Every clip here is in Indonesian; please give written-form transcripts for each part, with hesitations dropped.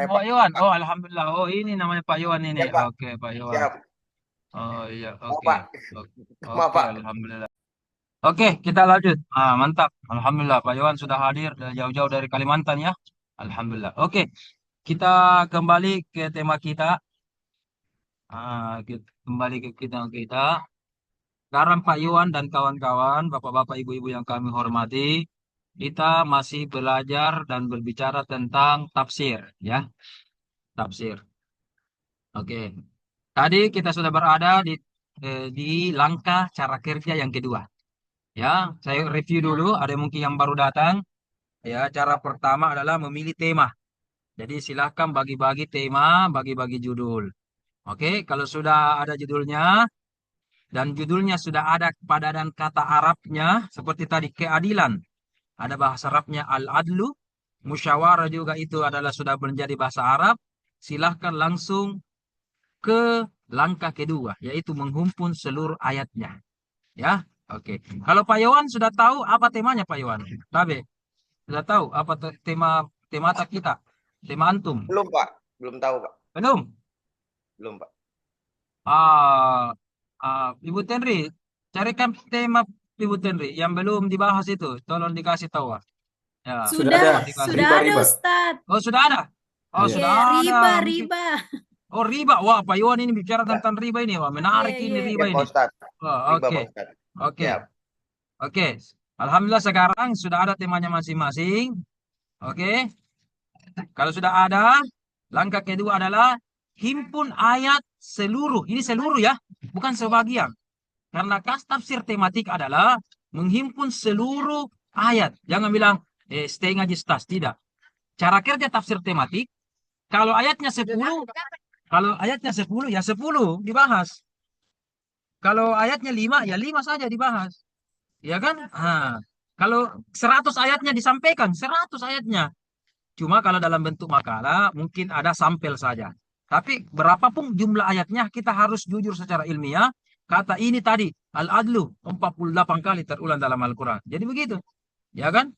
saya Pak Iwan. Pak. Oh, alhamdulillah. Oh, ini namanya Pak Iwan ini. Ya Pak, Oke, Pak Iwan. siap. Oh iya, Maaf oke. Pak, Oke, maaf oke, Pak. alhamdulillah. Oke, kita lanjut. Mantap. Alhamdulillah, Pak Iwan sudah hadir jauh-jauh dari Kalimantan ya. Alhamdulillah. Oke, kita kembali ke tema kita. Kembali ke kita. Sekarang Pak Iwan dan kawan-kawan, bapak-bapak, ibu-ibu yang kami hormati, kita masih belajar dan berbicara tentang tafsir, ya, tafsir. Oke, tadi kita sudah berada di langkah cara kerja yang kedua. Ya, saya review dulu. Ada mungkin yang baru datang. Ya, cara pertama adalah memilih tema. Jadi silahkan bagi-bagi tema, bagi-bagi judul. Oke, kalau sudah ada judulnya dan judulnya sudah ada padanan kata Arabnya, seperti tadi keadilan. Ada bahasa Arabnya al-adlu, musyawarah juga itu adalah sudah menjadi bahasa Arab. Silahkan langsung ke langkah kedua, yaitu menghimpun seluruh ayatnya. Ya, oke. Kalau Pak Iwan sudah tahu apa temanya Pak Iwan? Tabe, sudah tahu apa tema kita? Tema antum? Belum Pak, belum tahu Pak, Belum? belum Pak. Ah, Ibu Tenri, carikan tema Ibu Tenri yang belum dibahas itu. Tolong dikasih tahu. Ya, Sudah ada, tolong dikasih. sudah ada Riba-riba. Ustadz. Oh, sudah ada. Oh, Iya. sudah Iya, ada. riba, Mungkin. riba. Oh, riba. Wah, Pak Iwan ini bicara Ya, tentang riba ini. Wah, Iya, menarik ini iya. riba ya Pak ini. Ustadz, Oh, riba oke. Pak Ustadz. Oke. Siap. Oke. Alhamdulillah sekarang sudah ada temanya masing-masing. Oke. Kalau sudah ada, langkah kedua adalah himpun ayat seluruh. Ini seluruh ya, bukan sebagian. Karena kas tafsir tematik adalah menghimpun seluruh ayat. Jangan bilang setengah justas. Tidak. Cara kerja tafsir tematik, kalau ayatnya 10, kalau ayatnya 10 ya 10 dibahas. Kalau ayatnya 5 ya 5 saja dibahas. Ya kan? Kalau 100 ayatnya disampaikan, 100 ayatnya. Cuma kalau dalam bentuk makalah mungkin ada sampel saja. Tapi berapapun jumlah ayatnya kita harus jujur secara ilmiah. Kata ini tadi al-adlu 48 kali terulang dalam Al-Quran. Jadi begitu. Ya kan?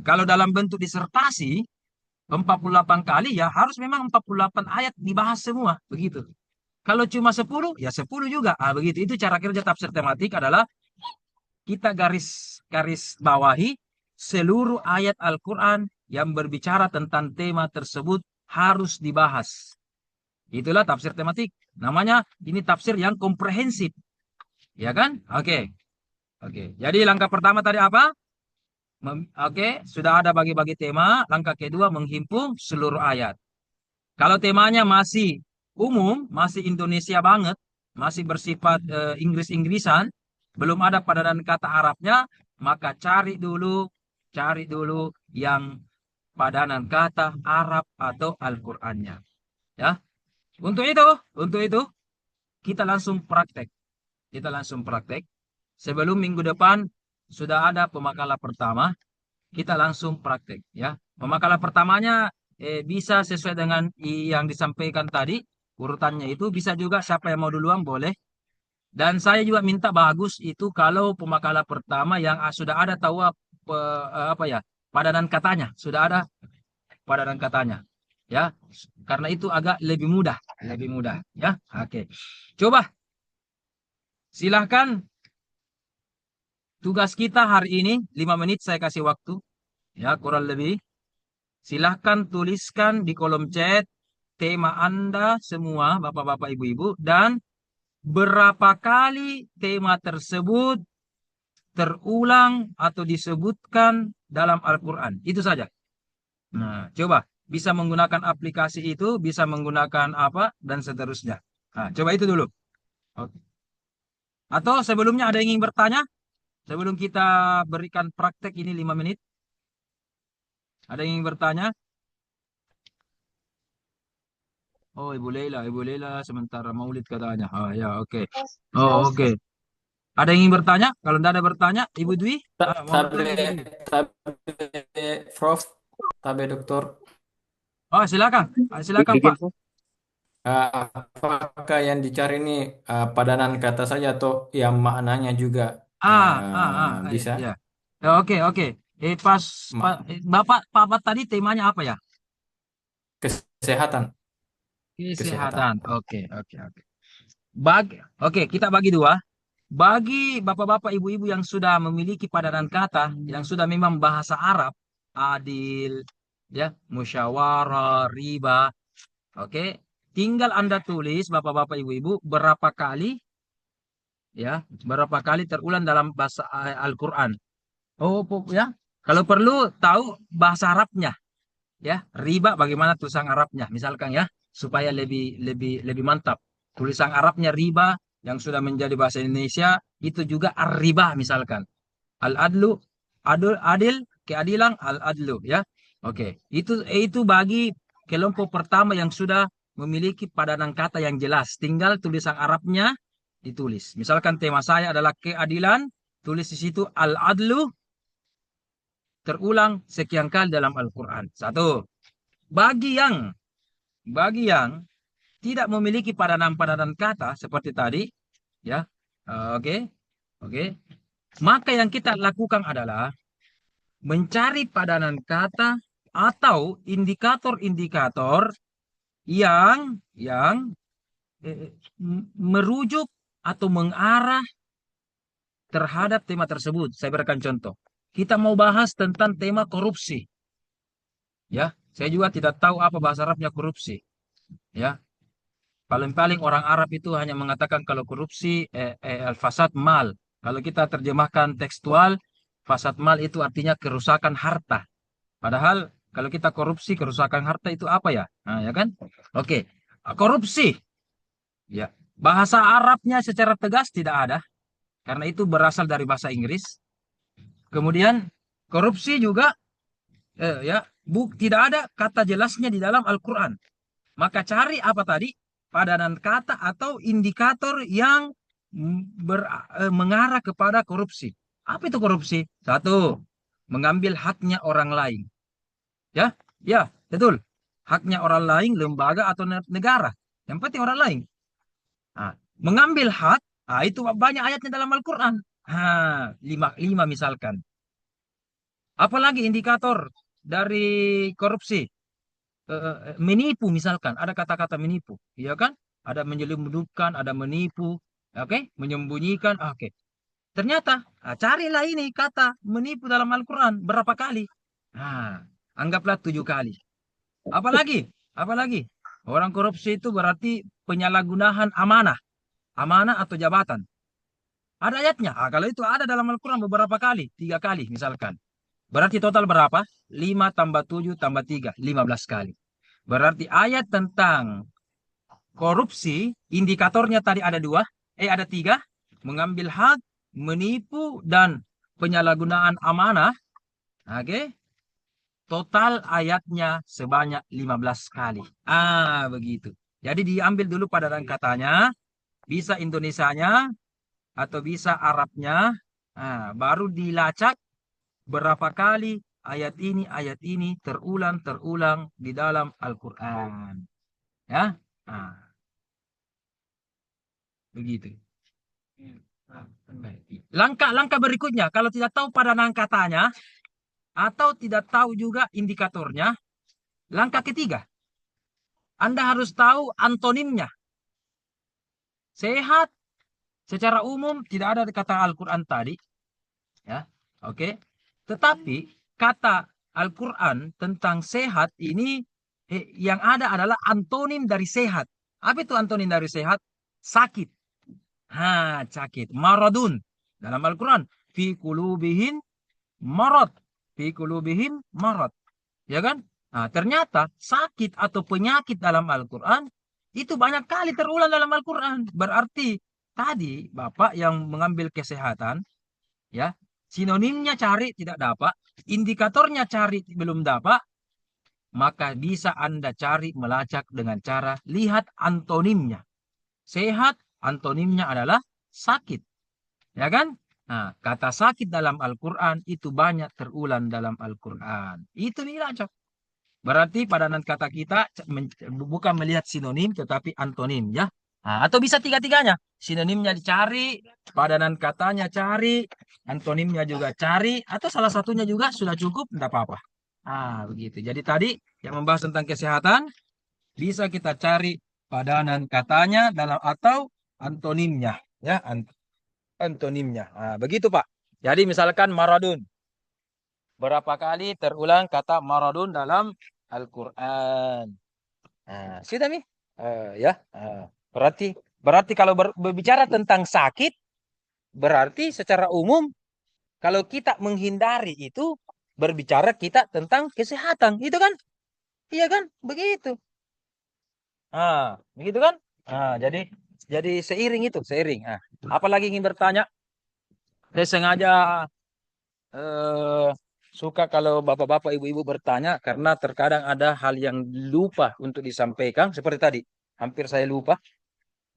Kalau dalam bentuk disertasi 48 kali ya harus memang 48 ayat dibahas semua. Begitu. Kalau cuma 10 ya 10 juga. Begitu. Itu cara kerja tafsir tematik adalah kita garis garis bawahi seluruh ayat Al-Quran yang berbicara tentang tema tersebut harus dibahas. Itulah tafsir tematik. Namanya ini tafsir yang komprehensif. Ya kan? Oke. Oke. Jadi langkah pertama tadi apa? Oke, sudah ada bagi-bagi tema. Langkah kedua menghimpun seluruh ayat. Kalau temanya masih umum, masih Indonesia banget, masih bersifat Inggris-Inggrisan, belum ada padanan kata Arabnya, maka cari dulu yang padanan kata Arab atau Al-Qur'annya. Ya. Untuk itu kita langsung praktek. Kita langsung praktek. Sebelum minggu depan sudah ada pemakalah pertama, kita langsung praktek ya. Pemakalah pertamanya bisa sesuai dengan yang disampaikan tadi, urutannya itu bisa juga siapa yang mau duluan boleh. Dan saya juga minta bagus itu kalau pemakalah pertama yang sudah ada tahu apa ya, padanan katanya, sudah ada padanan katanya. Ya, karena itu agak lebih mudah ya. Oke. Coba silahkan tugas kita hari ini 5 menit saya kasih waktu ya kurang lebih. Silahkan tuliskan di kolom chat tema Anda semua, Bapak-Bapak, Ibu-Ibu, dan berapa kali tema tersebut terulang atau disebutkan dalam Al-Quran. Itu saja. Nah, coba. Bisa menggunakan aplikasi itu, bisa menggunakan apa, dan seterusnya. Coba itu dulu. Oke. Atau sebelumnya ada yang ingin bertanya? Sebelum kita berikan praktek ini 5 menit. Ada yang ingin bertanya? Oh, Ibu Leila sementara Maulid katanya. Ya, oke. Oh, oke. Ada yang ingin bertanya? Kalau tidak ada bertanya, Ibu Dwi, mohon Tabe, tolong Ibu Dwi. tabe, Prof, tabe dokter. Oh, silakan. Silakan, Pak. Apakah yang dicari ini padanan kata saja atau yang maknanya juga bisa? Ya. Ya, oke, oke. Pas, Ma- Bapak tadi temanya apa ya? Kesehatan. Kesehatan. Oke, oke, oke. Oke, kita bagi dua. Bagi bapak-bapak, ibu-ibu yang sudah memiliki padanan kata, yang sudah memang bahasa Arab, adil, ya, musyawarah, riba, oke. Tinggal Anda tulis, bapak-bapak, ibu-ibu, berapa kali terulang dalam bahasa Al-Quran. Oh, ya. Kalau perlu tahu bahasa Arabnya, ya, riba bagaimana tulisan Arabnya, misalkan ya, supaya lebih lebih lebih mantap. Tulisan Arabnya riba yang sudah menjadi bahasa Indonesia itu juga ar-riba misalkan. Al-adlu, adil, keadilan, al-adlu, ya. Oke, itu bagi kelompok pertama yang sudah memiliki padanan kata yang jelas. Tinggal tulisan Arabnya ditulis. Misalkan tema saya adalah keadilan, tulis di situ al-adlu terulang sekian kali dalam Al-Quran. Satu. Bagi yang tidak memiliki padanan-padanan kata seperti tadi, ya, oke, oke. Maka yang kita lakukan adalah mencari padanan kata atau indikator-indikator yang merujuk atau mengarah terhadap tema tersebut. Saya berikan contoh. Kita mau bahas tentang tema korupsi. Ya, saya juga tidak tahu apa bahasa Arabnya korupsi. Ya, paling-paling orang Arab itu hanya mengatakan kalau korupsi al-fasad mal. Kalau kita terjemahkan tekstual, fasad mal itu artinya kerusakan harta. Padahal kalau kita korupsi, kerusakan harta itu apa ya? Nah, ya kan? Oke, korupsi. Ya, bahasa Arabnya secara tegas tidak ada karena itu berasal dari bahasa Inggris. Kemudian korupsi juga ya, tidak ada kata jelasnya di dalam Al-Quran. Maka cari apa tadi? Padanan kata atau indikator yang mengarah kepada korupsi. Apa itu korupsi? Satu, mengambil haknya orang lain. Ya, ya, betul. Haknya orang lain, lembaga atau negara. Yang penting orang lain. Nah, mengambil hak, itu banyak ayatnya dalam Al-Quran. Lima misalkan. Apalagi indikator dari korupsi? Menipu misalkan, ada kata-kata menipu, iya kan? Ada menyelundupkan, ada menipu, oke? Menyembunyikan, oke. Ternyata, carilah ini kata menipu dalam Al-Quran berapa kali? Anggaplah 7 kali. Apalagi, apalagi orang korupsi itu berarti penyalahgunaan amanah, amanah atau jabatan. Ada ayatnya. Kalau itu ada dalam Al-Quran beberapa kali, 3 kali misalkan. Berarti total berapa? 5 tambah 7 tambah 3, 15 kali. Berarti ayat tentang korupsi, indikatornya tadi ada 2, ada 3. Mengambil hak, menipu, dan penyalahgunaan amanah. Oke. Total ayatnya sebanyak 15 kali. Begitu. Jadi diambil dulu padanan katanya, bisa Indonesianya, atau bisa Arabnya. Baru dilacak berapa kali ayat ini terulang di dalam Al-Quran. Ya, begitu. Langkah-langkah berikutnya, kalau tidak tahu padanan katanya atau tidak tahu juga indikatornya, langkah ketiga, Anda harus tahu antonimnya. Sehat, secara umum tidak ada di kata Al-Quran tadi, ya, oke. Tetapi kata Al-Quran tentang sehat ini yang ada adalah antonim dari sehat. Apa itu antonim dari sehat? Sakit. Sakit. Maradun. Dalam Al-Quran. Fi qulubihim marad. Fi qulubihim marad. Ya kan? Ternyata sakit atau penyakit dalam Al-Quran itu banyak kali terulang dalam Al-Quran. Berarti tadi Bapak yang mengambil kesehatan, ya, sinonimnya cari tidak dapat, indikatornya cari belum dapat, maka bisa Anda cari melacak dengan cara lihat antonimnya. Sehat, antonimnya adalah sakit. Ya kan? Kata sakit dalam Al-Quran itu banyak terulang dalam Al-Quran. Itu dilacak. Berarti padanan kata kita bukan melihat sinonim tetapi antonim, ya. Atau bisa tiga-tiganya. Sinonimnya dicari, padanan katanya cari, antonimnya juga cari, atau salah satunya juga sudah cukup, tidak apa-apa. Begitu. Jadi tadi yang membahas tentang kesehatan, bisa kita cari padanan katanya dalam atau antonimnya, ya, antonimnya. Nah, begitu Pak. Jadi misalkan maradun. Berapa kali terulang kata maradun dalam Al-Quran? Nah, sudah nih. Ya. Berarti kalau berbicara tentang sakit, berarti secara umum kalau kita menghindari itu berbicara kita tentang kesehatan, itu kan? Iya kan? Begitu. Begitu kan? Jadi seiring itu, seiring. Apalagi ingin bertanya? Saya sengaja eh, suka kalau bapak-bapak, ibu-ibu bertanya karena terkadang ada hal yang lupa untuk disampaikan seperti tadi. Hampir saya lupa,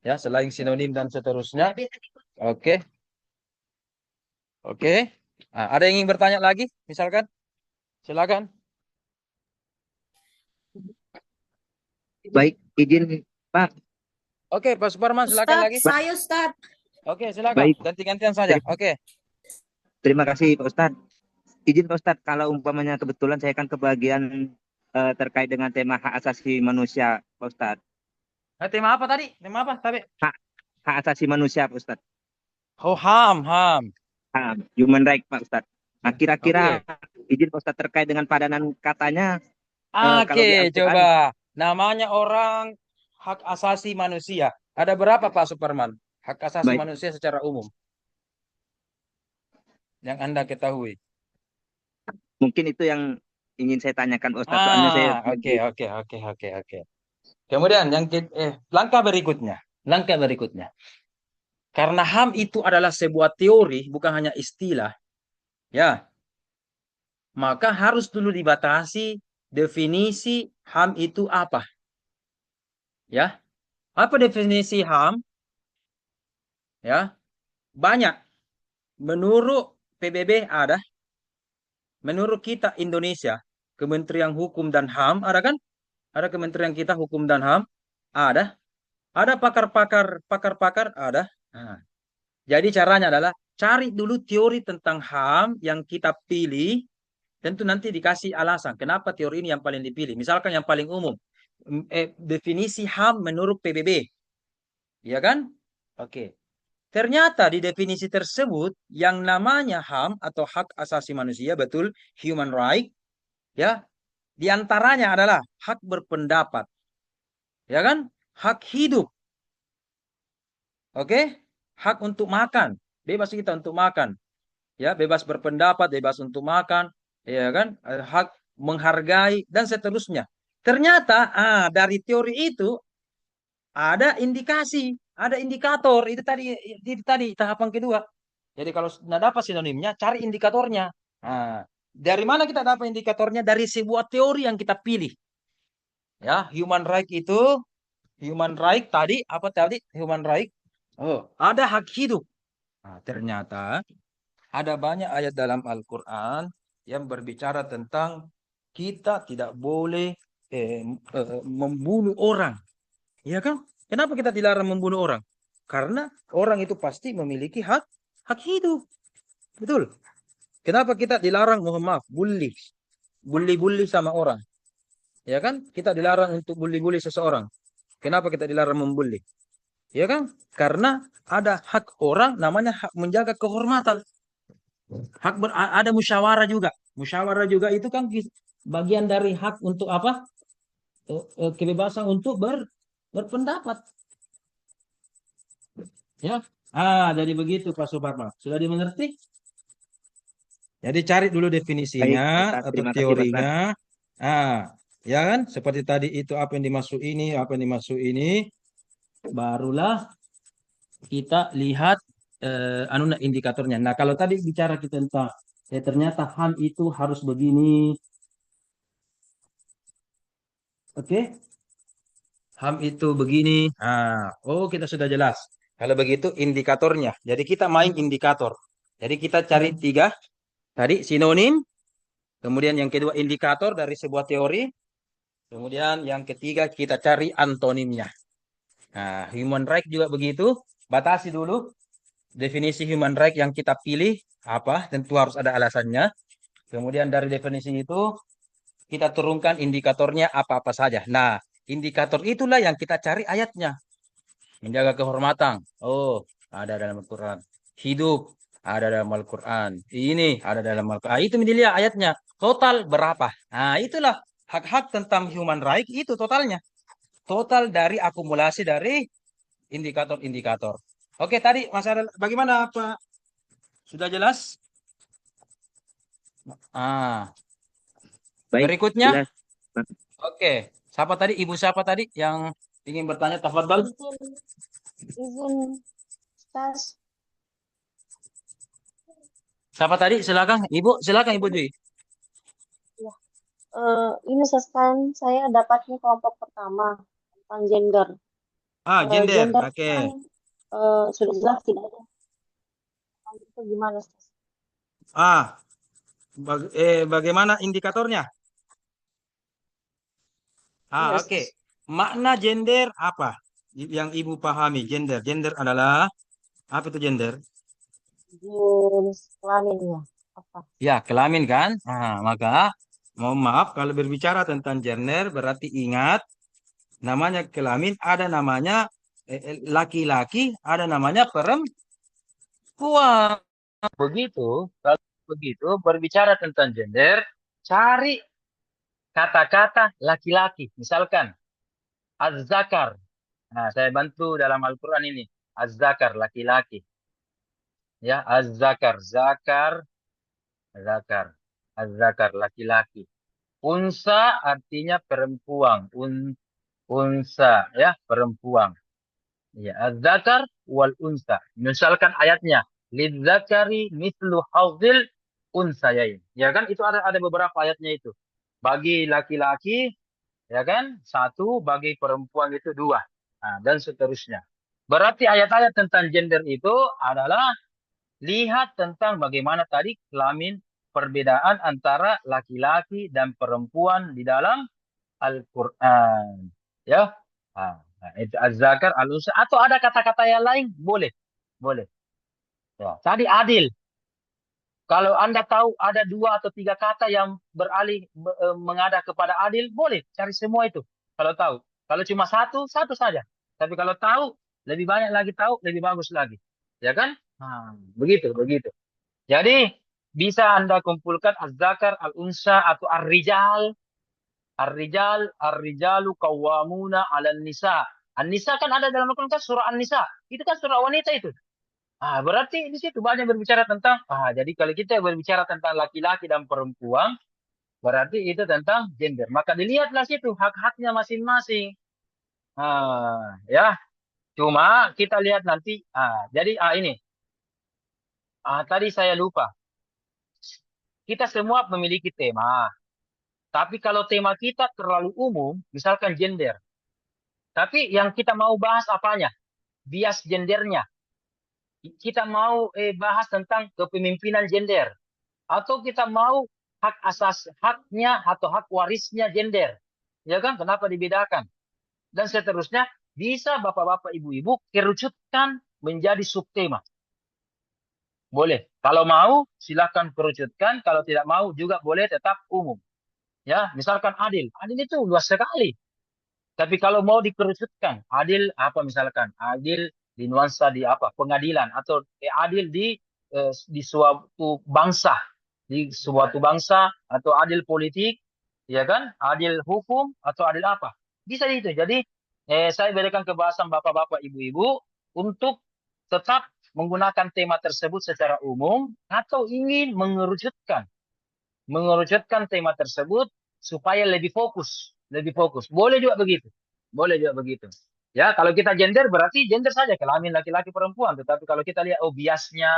ya, selain sinonim dan seterusnya. Oke, oke. Ada yang ingin bertanya lagi? Misalkan, silakan. Baik, izin Pak. Oke, Pak Suparman, silakan lagi. Saya Ustadz. Oke, silakan. Baik. Ganti-gantian saja. Oke. Terima kasih Pak Ustadz. Izin Pak Ustadz, kalau umpamanya kebetulan saya kan kebagian terkait dengan tema hak asasi manusia Pak Ustadz. Tema apa tadi? Tema apa tadi? Hak asasi manusia Pak Ustadz. Oh, HAM. Human right Pak Ustadz. Nah, kira-kira izin Pak Ustadz terkait dengan padanan katanya. Oke, coba. Namanya orang hak asasi manusia. Ada berapa Pak Superman? Hak asasi manusia secara umum yang Anda ketahui. Mungkin itu yang ingin saya tanyakan Ustadz. Soalnya saya Oke. Kemudian langkah berikutnya. Karena HAM itu adalah sebuah teori, bukan hanya istilah. Ya. Maka harus dulu dibatasi definisi HAM itu apa. Ya. Apa definisi HAM? Ya. Banyak. Menurut PBB ada. Menurut kita Indonesia, Kementerian Hukum dan HAM ada kan? Ada kementerian kita Hukum dan HAM? Ada. Ada pakar-pakar ada. Nah, jadi caranya adalah cari dulu teori tentang HAM yang kita pilih. Tentu nanti dikasih alasan kenapa teori ini yang paling dipilih. Misalkan yang paling umum, definisi HAM menurut PBB. Ya kan? Oke. Ternyata di definisi tersebut yang namanya HAM atau hak asasi manusia, betul, human right, ya, diantaranya adalah hak berpendapat, ya kan, hak hidup, oke, hak untuk makan, bebas kita untuk makan, ya, bebas berpendapat, bebas untuk makan, ya kan, hak menghargai dan seterusnya. Ternyata dari teori itu ada indikasi, ada indikator. Itu tadi tahapan kedua. Jadi kalau sudah dapat sinonimnya, cari indikatornya. Dari mana kita dapat indikatornya? Dari sebuah teori yang kita pilih. Ya, human right tadi apa tadi? Human right. Oh, ada hak hidup. Ternyata ada banyak ayat dalam Al-Quran yang berbicara tentang kita tidak boleh membunuh orang. Ya kan? Kenapa kita dilarang membunuh orang? Karena orang itu pasti memiliki hak hidup. Betul. Kenapa kita dilarang, mohon maaf, bully sama orang? Ya kan? Kita dilarang untuk bully seseorang. Kenapa kita dilarang membully? Ya kan? Karena ada hak orang namanya hak menjaga kehormatan. Ada musyawarah juga. Musyawarah juga itu kan bagian dari hak untuk apa? Kebebasan untuk berpendapat. Ya. Jadi begitu Pak Suparman. Sudah dimengerti? Jadi cari dulu definisinya atau teorinya. Ya kan? Seperti tadi itu apa yang dimaksud ini, apa yang dimaksud ini. Barulah kita lihat indikatornya. Nah, kalau tadi bicara kita tentang ternyata HAM itu harus begini. Oke. HAM itu begini. Kita sudah jelas. Kalau begitu indikatornya. Jadi kita main indikator. Jadi kita cari 3. Tadi sinonim. Kemudian yang kedua indikator dari sebuah teori. Kemudian yang ketiga kita cari antonimnya. Human right juga begitu. Batasi dulu. Definisi human right yang kita pilih apa. Tentu harus ada alasannya. Kemudian dari definisi itu kita turunkan indikatornya apa-apa saja. Nah, indikator itulah yang kita cari ayatnya. Menjaga kehormatan. Oh, ada dalam Al-Quran. Hidup, ada dalam Al-Quran. Ini ada dalam Al-Quran. Itu dilihat ayatnya. Total berapa? Nah, itulah hak-hak tentang human right itu totalnya. Total dari akumulasi dari indikator-indikator. Oke, tadi Mas Ariel, bagaimana Pak? Sudah jelas? Baik, Berikutnya. jelas. Oke. Siapa tadi? Ibu siapa tadi yang ingin bertanya? Tafadhal. Izin, Ustaz. Siapa tadi? Silakan. Ibu, silakan Ibu Dwi. Ya. Ini Ustaz, kan saya dapatnya kelompok pertama tentang gender. Gender. Gender Oke. kan sudah jelas tidak ada. Itu gimana Ustaz? Bagaimana indikatornya? Iya, Oke. Ustaz. Makna gender apa? Yang Ibu pahami gender. Gender adalah apa itu gender? Jenis kelamin ya. Apa? Ya, kelamin kan? Maka mohon maaf kalau berbicara tentang gender berarti ingat namanya kelamin ada namanya laki-laki, ada namanya perempuan. Begitu, kalau begitu berbicara tentang gender, cari kata-kata laki-laki. Misalkan az-zakar. Nah, saya bantu dalam Al-Quran ini. Az-zakar, laki-laki. Ya, az-zakar, zakar, zakar. Az-zakar, laki-laki. Unsa artinya perempuan. Unsa, ya, perempuan. Ya, az-zakar wal unsa. Misalkan ayatnya, lidzakari mithlu hadzil unsayain. Ya kan, itu ada beberapa ayatnya itu. Bagi laki-laki, ya kan, satu, bagi perempuan itu dua. Nah, dan seterusnya. Berarti ayat-ayat tentang gender itu adalah lihat tentang bagaimana tadi kelamin, perbedaan antara laki-laki dan perempuan di dalam Al-Quran. Ya. Itu az-zakar, al-unsa. Atau ada kata-kata yang lain? Boleh. Boleh. Ya. Tadi adil. Kalau Anda tahu ada 2 atau 3 kata yang mengada kepada adil, boleh cari semua itu. Kalau tahu. Kalau cuma satu, satu saja. Tapi kalau tahu, lebih banyak lagi tahu, lebih bagus lagi. Ya kan? Begitu, begitu. Jadi, bisa Anda kumpulkan az-zakar, al-unsa, atau ar-rijal. Ar-rijal, ar-rijalu qawwamuna 'alan nisa. An-nisa kan ada dalam Al-Quran kan surah An-Nisa. Itu kan surah wanita itu. Berarti di situ banyak berbicara tentang, jadi kalau kita berbicara tentang laki-laki dan perempuan, berarti itu tentang gender. Maka dilihatlah situ hak-haknya masing-masing. Ya, cuma kita lihat nanti. Jadi ini, tadi saya lupa. Kita semua memiliki tema. Tapi kalau tema kita terlalu umum, misalkan gender. Tapi yang kita mau bahas apanya? Bias gendernya. Kita mau bahas tentang kepemimpinan gender. Atau kita mau hak asas haknya atau hak warisnya gender. Ya kan? Kenapa dibedakan? Dan seterusnya, bisa bapak-bapak ibu-ibu kerucutkan menjadi subtema. Boleh. Kalau mau, silahkan kerucutkan. Kalau tidak mau, juga boleh tetap umum. Ya, misalkan adil. Adil itu luas sekali. Tapi kalau mau dikerucutkan, adil apa misalkan? Adil di nuansa di apa? Pengadilan atau adil di suatu bangsa, atau adil politik, ya kan? Adil hukum atau adil apa? Bisa itu. Jadi saya berikan kebahasan bapak-bapak, ibu-ibu untuk tetap menggunakan tema tersebut secara umum atau ingin mengerucutkan tema tersebut supaya lebih fokus. Boleh juga begitu. Ya, kalau kita gender berarti gender saja kelamin laki-laki perempuan. Tetapi kalau kita lihat biasnya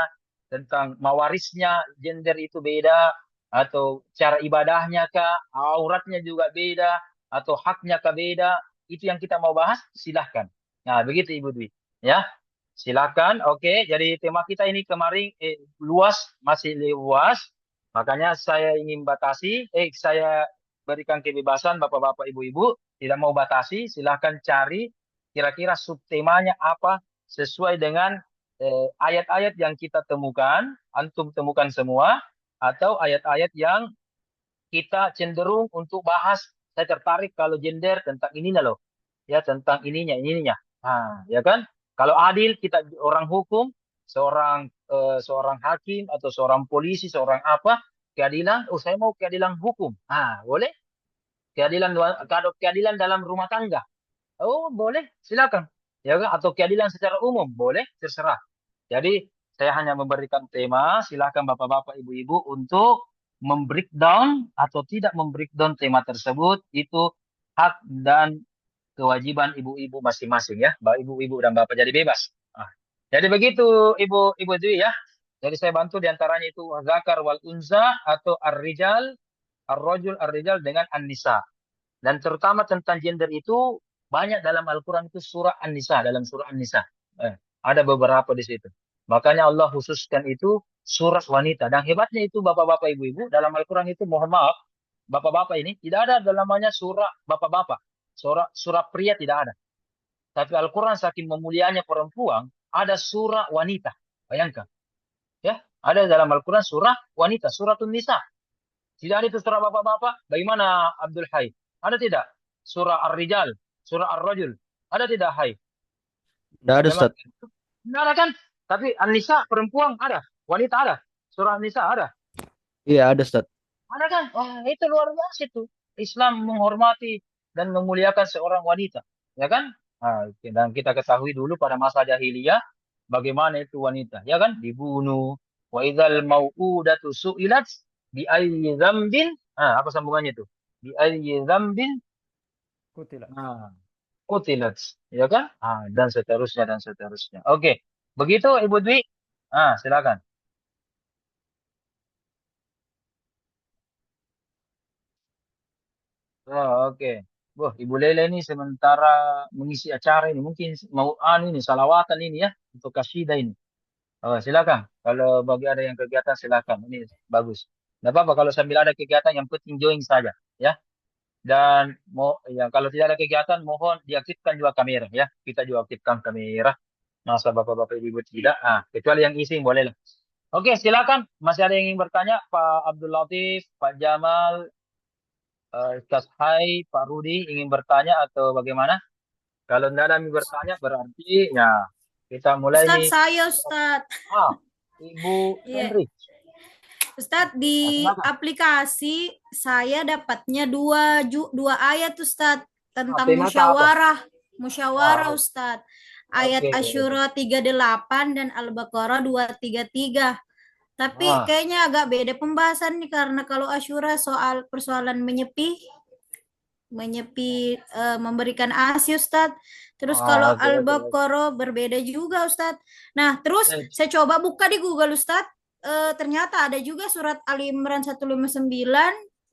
tentang mawarisnya gender itu beda atau cara ibadahnya kah, auratnya juga beda atau haknya kah beda, itu yang kita mau bahas, silahkan. Nah, begitu Ibu Dwi. Ya, silakan. Oke, jadi tema kita ini kemarin masih luas. Makanya saya ingin saya berikan kebebasan bapak-bapak ibu-ibu, tidak mau batasi, silahkan cari kira-kira subtemanya apa sesuai dengan ayat-ayat yang kita temukan, antum temukan semua, atau ayat-ayat yang kita cenderung untuk bahas, saya tertarik kalau gender tentang ininya loh. Ya, tentang ininya. Ya kan? Kalau adil, kita orang hukum, seorang hakim atau seorang polisi, seorang apa, keadilan, oh saya mau keadilan hukum. Boleh? Kalau keadilan dalam rumah tangga. Oh, boleh, silakan. Ya kan? Atau keadilan secara umum, boleh, terserah. Jadi, saya hanya memberikan tema, silakan Bapak-bapak, Ibu-ibu untuk membreakdown atau tidak membreakdown tema tersebut, itu hak dan kewajiban ibu-ibu masing-masing ya. Ibu-ibu dan Bapak jadi bebas. Jadi begitu Ibu Dwi ya. Jadi saya bantu diantaranya itu zakar wal unza atau ar-rijal, ar-rajul, ar-rijal dengan an-nisa. Dan terutama tentang gender itu banyak dalam Al-Quran itu surah An-Nisa, dalam surah An-Nisa. Ada beberapa di situ. Makanya Allah khususkan itu surah wanita. Dan hebatnya itu bapak-bapak, ibu-ibu, dalam Al-Quran itu mohon maaf, bapak-bapak ini tidak ada dalam namanya surah bapak-bapak. Surah pria tidak ada. Tapi Al-Quran saking memuliakannya perempuan, ada surah wanita. Bayangkan. Ya, ada dalam Al-Quran surah wanita, surah An-Nisa. Tidak ada itu surah bapak-bapak. Bagaimana Abdul Hai? Ada tidak? Surah Ar-Rijal, surah Ar-Rajul. Ada tidak, Hai? Tidak ada, Ustaz. Tidak ada kan? Tapi An-Nisa perempuan ada. Wanita ada. Surah An-Nisa ada. Iya, ada, Ustaz. Ada kan? Wah, itu luar biasa itu. Islam menghormati dan memuliakan seorang wanita. Ya kan? Dan kita ketahui dulu pada masa jahiliyah bagaimana itu wanita. Ya kan? Dibunuh. Wa idzal mau'udatu su'ilat bi ayyi dzambin. Apa sambungannya itu? Bi ayyi dzambin Kutilat. qutilat. Ya kan? Dan seterusnya. Oke. Begitu Ibu Dwi. Silakan. Oke. Wah, Ibu Lele ini sementara mengisi acara ini. Mungkin mau ini, salawatan ini ya. Untuk kasyidah ini. Silakan. Kalau bagi ada yang kegiatan silakan. Ini bagus. Tidak apa-apa kalau sambil ada kegiatan yang penting join saja. Ya. Dan kalau tidak ada kegiatan mohon diaktifkan juga kamera ya. Kita juga aktifkan kamera. Masa bapak-bapak ibu tidak. Kecuali yang isi boleh lah. Oke, silakan. Masih ada yang ingin bertanya? Pak Abdul Latif, Pak Jamal, Ustaz Hai, Pak Rudi ingin bertanya atau bagaimana? Kalau tidak ada yang bertanya berarti ya kita mulai Ustaz, nih. saya Ustaz. Ibu Iya. Henry. Ustaz, di aplikasi saya dapatnya dua ayat Ustaz tentang Tema musyawarah Ustaz. Ayat Oke. Asyura 38 dan Al-Baqarah 233. Tapi kayaknya agak beda pembahasan nih karena kalau Asyura soal persoalan menyepi memberikan ASI Ustaz. Terus kalau oke. Al-Baqarah berbeda juga Ustaz. Nah, terus saya coba buka di Google Ustaz. Ternyata ada juga surat Ali Imran 159,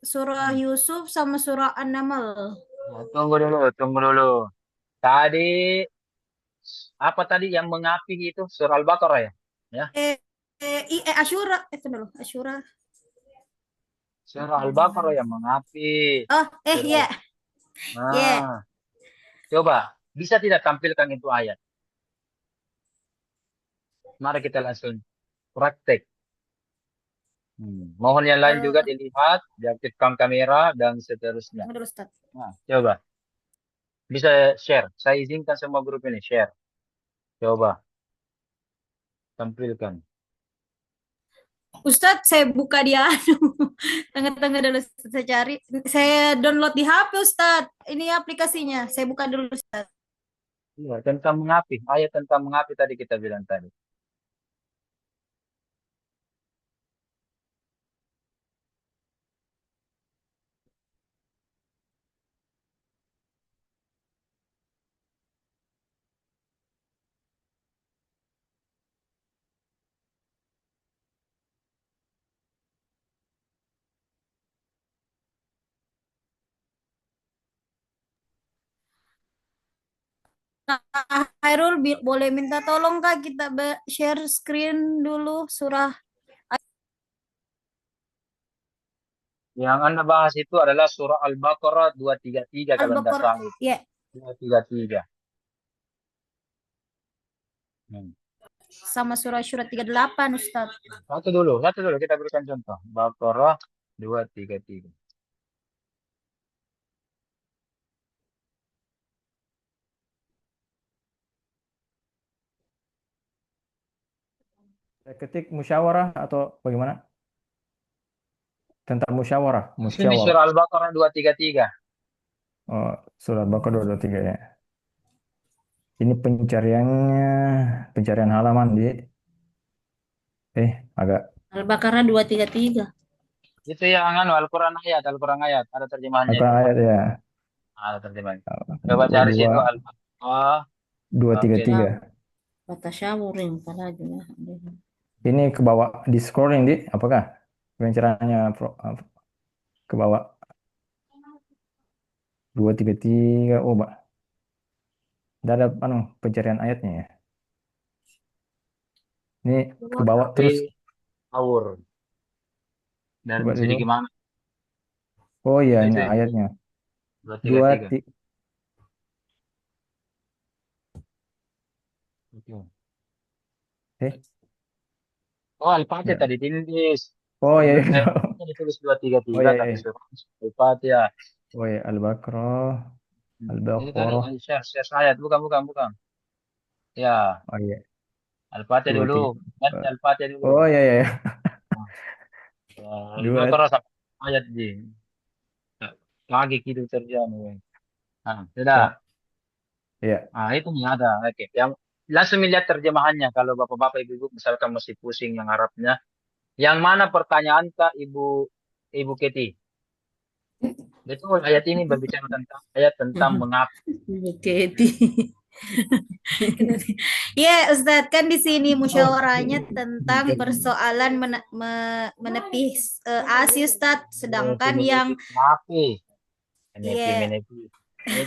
surah Yusuf sama surah An-Naml. Tunggu dulu. Tadi apa tadi yang mengapi itu surah Al-Baqarah ya? Asyura, dulu, Asyura. Surah Al-Baqarah yang mengapi. Ya. Coba, bisa tidak tampilkan itu ayat? Mari kita langsung praktek. Mohon yang lain juga dilihat, diaktifkan kamera dan seterusnya. Coba. Bisa share. Saya izinkan semua grup ini share. Coba. Tampilkan. Ustadz, saya buka dia tengah-tengah dulu saya cari. Saya download di HP Ustadz. Ini aplikasinya. Saya buka dulu Ustadz. Iya, tentang mengapi. Ayat tentang mengapi tadi kita bilang tadi. Hairul, boleh minta tolong Kak kita share screen dulu surah. Yang Anda bahas itu adalah surah Al-Baqarah 233 kalau tidak salah. Iya. 233. Sama surah Syura 38 Ustaz. Satu dulu kita berikan contoh. Baqarah 233. Saya ketik musyawarah atau bagaimana? Tentang musyawarah, Ini musyawarah. surah Al-Baqarah 233. Oh, surat Baqarah 223 ya. Ini pencarian halaman di agak Al-Baqarah 233. Itu yang anu Al-Quran ayat, ada terjemahannya itu. Al-Quran ayat ya. Ada terjemahannya. Coba cari situ 22 Al-Baqarah. Oke. 233. Patasyawurin pala juga. Ini ke bawah di scrolling di apakah pencerahannya ke bawah 233. Oh, Mbak. Tidak ada pencarian ayatnya ya. Ini ke bawah terus. Awur. Dan Coba dulu. sedikit mana? Oh iya, ini Itu. ayatnya. 233. Oh, Al-Fatihah tadi ditulis. Oh iya. Ditulis 233 Oh iya, tapi iya. Al-Fatihah. Oh iya, Al-Baqarah. Ini tadi Al-Baqarah. share ayat, bukan. Ya, Oh iya. Al-Fatihah dulu. Baca Al-Fatihah dulu. Oh iya, iya. Al-Baqarah sampai ayat di. Lagi gitu terjadi. Nah, sudah. Iya. Nah, itu nih ada. Oke. Yang langsung lihat terjemahannya kalau Bapak-bapak Ibu-ibu misalkan masih pusing yang Arabnya. Yang mana pertanyaan Kak Ibu Keti? Betul, ayat ini berbicara tentang mengapa. Oke. Ya, Ustadz, kan di sini musyawarahnya tentang persoalan menepis ASI, Ustadz, sedangkan yang Menepi. Iya. Menepi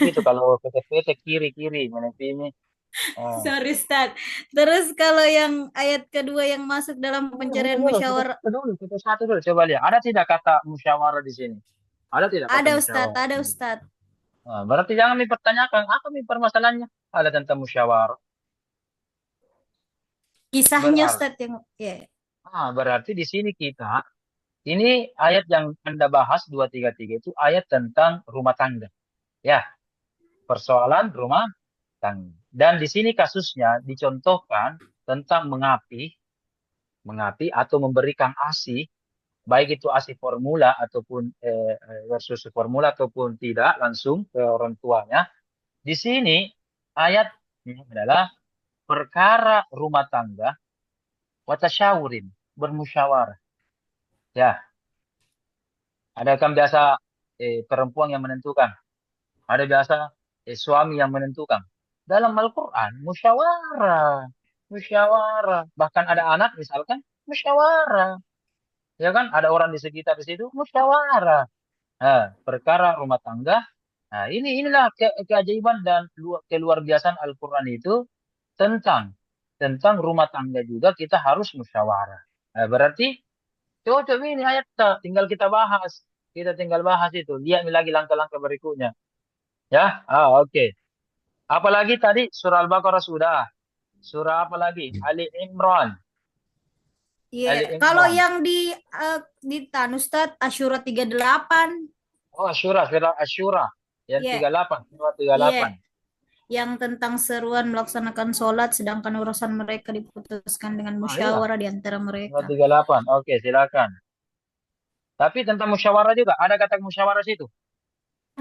itu kalau PT kiri menepi ini. Sorry, Ustadz. Terus kalau yang ayat kedua yang masuk dalam pencarian musyawarah, Kita satu dulu, coba lihat. Ada tidak kata musyawarah di sini? Ada tidak kata ada musyawarah? Ustadz, ada Ustadz. Nah, berarti jangan dipertanyakan apa permasalahannya. Ada tentang musyawarah. Kisahnya Berarti, Ustadz yang ya. berarti di sini ini ayat yang Anda bahas 233 itu ayat tentang rumah tangga. Ya, persoalan rumah tangga. Dan di sini kasusnya dicontohkan tentang mengapi atau memberikan ASI, baik itu ASI formula ataupun versus formula ataupun tidak langsung ke orang tuanya. Di sini ayatnya adalah perkara rumah tangga watasyawurin, bermusyawarah. Ya, ada kan biasa perempuan yang menentukan, ada biasa suami yang menentukan. Dalam Al-Quran musyawarah, bahkan ada anak misalkan musyawarah, ya kan? Ada orang di sekitar di situ musyawarah. Nah, perkara rumah tangga. Nah, inilah keajaiban dan keluar biasaan Al-Quran itu tentang rumah tangga juga kita harus musyawarah. Nah, berarti cocok ini ayat tinggal kita bahas. Kita tinggal bahas itu. Lihat lagi langkah-langkah berikutnya. Ya, oke. Apalagi tadi surah Al-Baqarah sudah. Surah apa lagi? Ali Imran. Iya, kalau yang di Ustadz Asyura 38. Oh, surah Asyura yang 38, surah 38. Yang tentang seruan melaksanakan sholat sedangkan urusan mereka diputuskan dengan musyawarah di antara mereka. Surah 38. Oke, silakan. Tapi tentang musyawarah juga ada kata musyawarah situ.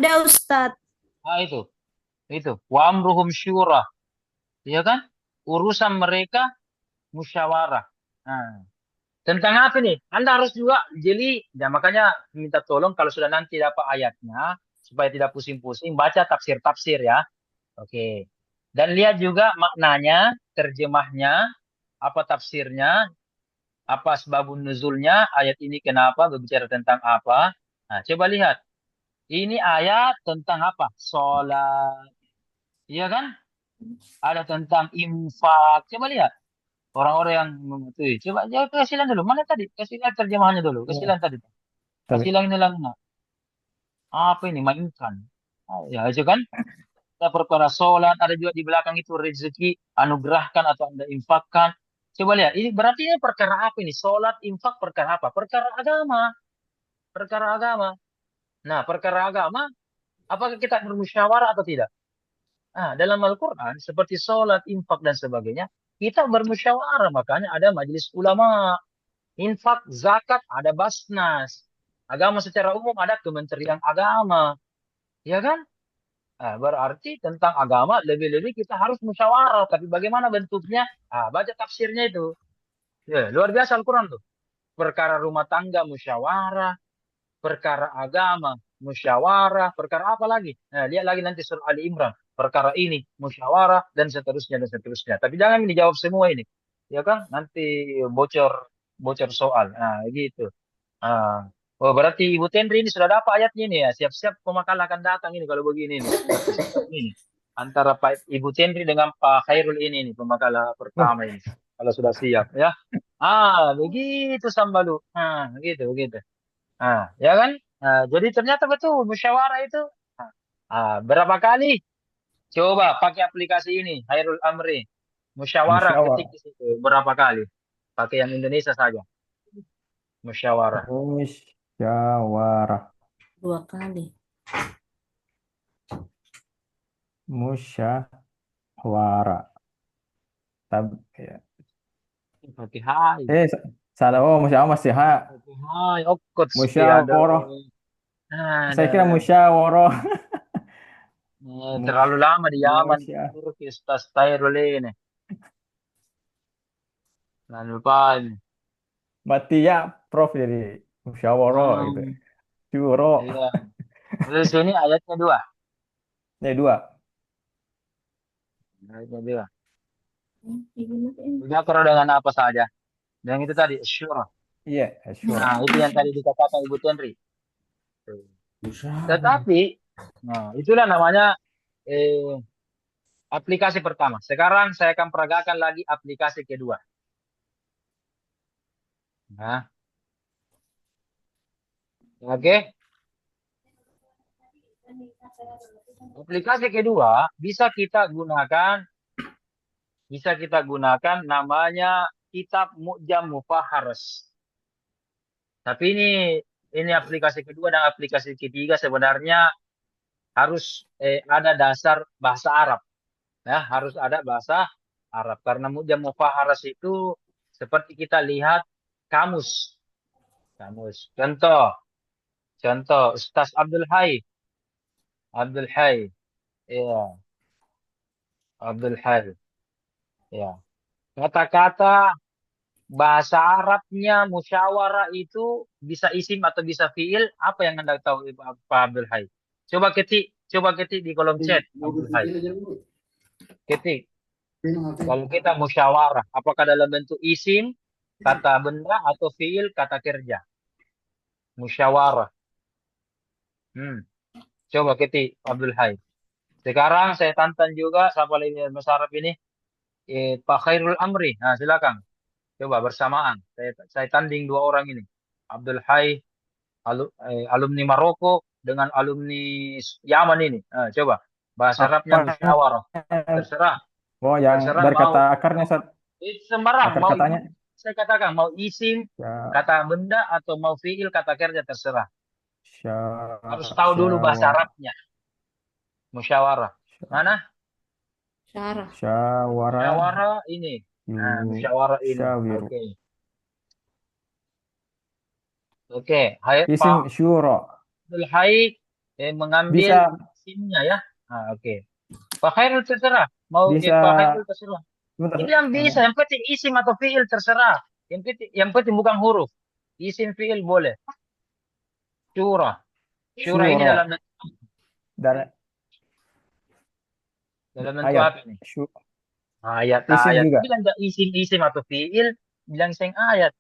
Ada Ustadz. Itu. Wa amruhum syura. Iya kan? Urusan mereka musyawarah. Nah, tentang apa nih? Anda harus juga jeli. Ya, makanya minta tolong kalau sudah nanti dapat ayatnya supaya tidak pusing-pusing baca tafsir-tafsir ya. Oke. Dan lihat juga maknanya, terjemahnya, apa tafsirnya, apa sebabun nuzulnya, ayat ini kenapa berbicara tentang apa. Nah, coba lihat. Ini ayat tentang apa? Sholat. Iya kan? Ada tentang infak. Coba lihat. Orang-orang yang mengetahui. Coba kasih lihat dulu. Mana tadi? Kasih lihat terjemahannya dulu. Kasih lihat tadi. Kasih lihat ini lang. Apa ini? Mainkan. Ya, itu kan? Ada perkara sholat. Ada juga di belakang itu rezeki. Anugerahkan atau Anda infakkan. Coba lihat. Ini berarti ini perkara apa ini? Sholat, infak, perkara apa? Perkara agama. Perkara agama. Nah, perkara agama. Apakah kita bermusyawarah atau tidak? Nah, dalam Al-Quran, seperti sholat, infak, dan sebagainya, kita bermusyawarah. Makanya ada majelis ulama. Infak, zakat, ada Basnas. Agama secara umum ada Kementerian Agama. Ya kan? Nah, berarti tentang agama lebih-lebih kita harus musyawarah. Tapi bagaimana bentuknya? Baca tafsirnya itu. Ya, luar biasa Al-Quran tuh. Perkara rumah tangga musyawarah, perkara agama musyawarah, perkara apa lagi? Nah, lihat lagi nanti surah Ali Imran. Perkara ini musyawarah dan seterusnya dan seterusnya. Tapi jangan dijawab semua ini. Ya kan? Nanti bocor bocor soal. Nah, gitu. Ah. Oh, berarti Ibu Tenri ini sudah dapat ayatnya ini ya. Siap-siap pemakal akan datang ini kalau begini nih. Siap-siap ini. Antara Pak Ibu Tenri dengan Pak Khairul ini nih pemakala pertama ini. Kalau sudah siap ya. Begitu Sambalu. Begitu, begitu. Ya kan? Jadi ternyata betul musyawarah itu. Berapa kali? Coba pakai aplikasi ini, Khairul Amri. Musyawarah ketik di situ berapa kali? Pakai yang Indonesia saja. Musyawarah. Musyawarah. 2 kali. Musyawarah. Ya. Pakai hai. Salah. Oh, musyawarah masih ha. Pakai hai. Okot Musyawarah. Saya kira musyawarah. Terlalu lama di Yaman. Turki, Ustaz Khairul ini. Jangan lupa ini. Berarti ya Prof jadi musyawarah gitu. Syuro. Iya. Terus ini ayatnya 2. Ini 2. Ayatnya 2. Dzakara dengan apa saja? Dengan itu tadi, syura. Iya, syura. Nah, itu yang tadi dikatakan Ibu Tenri. Tetapi, itulah namanya aplikasi pertama. Sekarang saya akan peragakan lagi aplikasi kedua. Nah, oke. Aplikasi kedua bisa kita gunakan namanya kitab Mu'jam Mufaharas. Tapi ini aplikasi kedua dan aplikasi ketiga sebenarnya harus ada dasar bahasa Arab. Ya, harus ada bahasa Arab karena Mu'jam Mufaharas itu seperti kita lihat kamus. Contoh Ustaz Abdul Hai. Ya. Abdul Hai. Ya. Kata-kata bahasa Arabnya musyawarah itu bisa isim atau bisa fiil. Apa yang Anda tahu Pak Abdul Hai? Coba ketik di kolom chat Abdul Hai. Ketik. Kalau kita musyawarah, apakah dalam bentuk isim, kata benda atau fiil, kata kerja? Musyawarah. Coba ketik Abdul Hai. Sekarang saya tantang juga siapa lagi Mas Arab ini? Pak Khairul Amri. Nah, silakan. Coba bersamaan. Saya tanding 2 orang ini. Abdul Hai, alumni Maroko dengan alumni Yaman ini. Nah, coba. Bahasa Arabnya musyawarah. Terserah. Oh, yang dari kata akarnya, Ustaz. Sembarang. Mau katanya. saya katakan mau isim, kata benda atau mau fiil, kata kerja terserah. Harus tahu dulu bahasa Arabnya. Musyawarah. Mana? Musyawarah ini. Nah, musyawarah ini. Oke. Isim syuro. Abdul Hai mengambil isimnya ya. Oke. Pak Khairul terserah. Mau Pak Khairul terserah. Itu yang bisa. Yang penting isim atau fiil terserah. Yang penting bukan huruf. Isim fiil boleh. Syura ini dalam bentuk apa nih? Ayat. Bilang enggak isim atau fiil, bilang sing ayat.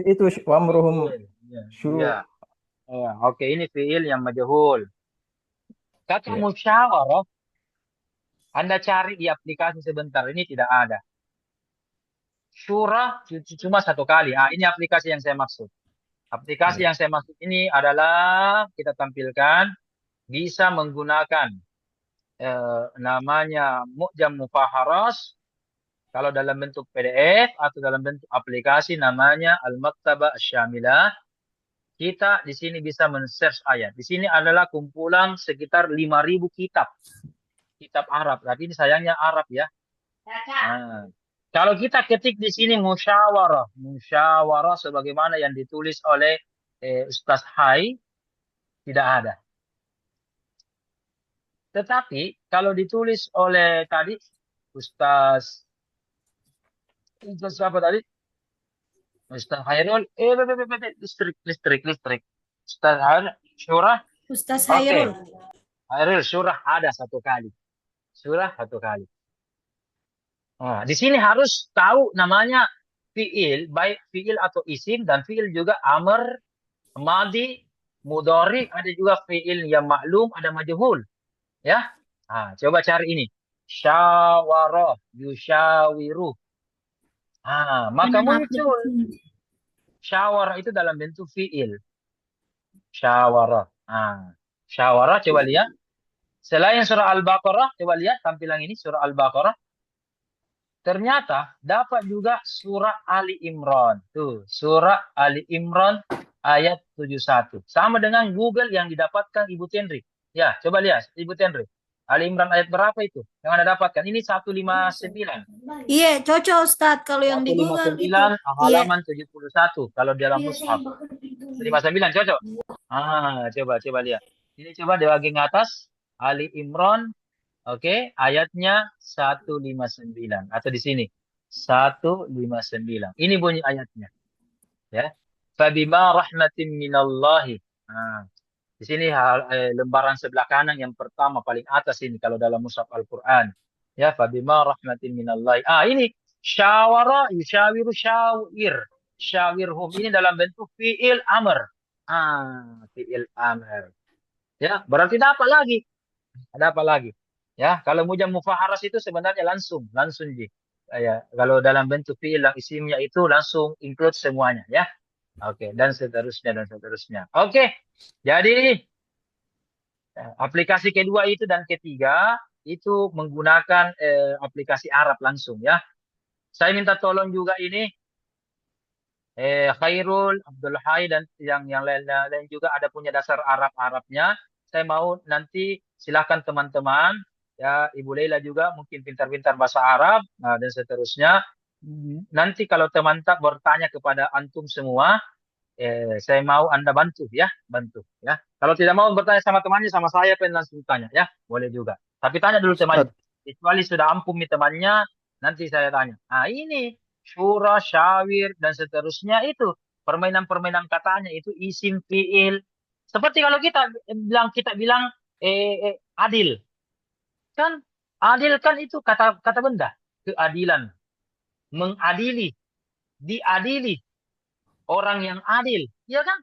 Itu wamruhum syura. Oke, ini fiil yang majhul. Kata musyawarah, Anda cari di aplikasi sebentar, ini tidak ada. Syura cuma 1 kali. Ini aplikasi yang saya maksud. Aplikasi yang saya maksud ini adalah kita tampilkan bisa menggunakan namanya Mu'jam Mufaharas. Kalau dalam bentuk PDF atau dalam bentuk aplikasi namanya Al-Maktabah Asy-Syamilah. Kita di sini bisa men-search ayat. Di sini adalah kumpulan sekitar 5.000 kitab. Kitab Arab. Tapi ini sayangnya Arab ya. Nah, kalau kita ketik di sini musyawarah, musyawarah sebagaimana yang ditulis oleh Ustaz Hai tidak ada. Tetapi kalau ditulis oleh tadi Ustaz apa tadi? Ustaz Hairul, listrik. Ustaz Hairul, surah, Ustaz oke. Hairul. Hairul, surah ada satu kali. Surah satu kali. Nah, di sini harus tahu namanya fiil, baik fiil atau isim, dan fiil juga amr, madi, mudhari, ada juga fiil yang maklum, ada majhul. Ya, nah, coba cari ini. Syawara, yusyawiru. Ah, maka muncul syawara itu dalam bentuk fiil. Syawara. Ah, syawara coba lihat. Selain surah Al-Baqarah, coba lihat tampilan ini surah Al-Baqarah. Ternyata dapat juga surah Ali Imran. Tuh, surah Ali Imran ayat 71. Sama dengan Google yang didapatkan Ibu Tenri. Ya, coba lihat Ibu Tenri. Ali Imran ayat berapa itu yang Anda dapatkan? Ini 159. Iya, cocok Ustadz kalau yang di Google itu. 159 Iya. halaman 71 kalau dalam mushaf. 59 cocok. Ah, coba lihat. Ini coba di bagian atas Ali Imran. Oke, ayatnya 159 atau di sini 159. Ini bunyi ayatnya, ya. Fabima rahmatin minallahi. Nah, di sini lembaran sebelah kanan yang pertama paling atas ini kalau dalam mushaf Al-Qur'an. Ya, fabima rahmatin minallahi. Ah, ini syawara yusyawiru syawir. Syawirhum ini dalam bentuk fiil amr. Ah, fiil amr. Ya, berarti dapat lagi. Ada apa lagi? Ya, kalau mujam mufaharas itu sebenarnya langsung ji. Ya, kalau dalam bentuk fi'il yang isimnya itu langsung include semuanya ya. Oke, dan seterusnya. Oke. Jadi aplikasi kedua itu dan ketiga itu menggunakan aplikasi Arab langsung ya. Saya minta tolong juga ini Khairul, Abdul Hai dan yang lain juga ada punya dasar Arabnya. Saya mau nanti silakan teman-teman ya Ibu Leila juga mungkin pintar-pintar bahasa Arab dan seterusnya. Nanti kalau teman-teman bertanya kepada antum semua, saya mau Anda bantu ya. Kalau tidak mau bertanya sama temannya, sama saya pengen langsung tanya ya, boleh juga. Tapi tanya dulu temannya. Kecuali sudah ampun temannya, nanti saya tanya. Nah ini syura, syawir dan seterusnya itu permainan-permainan katanya itu isim fiil. Seperti kalau kita bilang adil. Kan adil kan itu kata benda, keadilan, mengadili, diadili, orang yang adil, ya kan?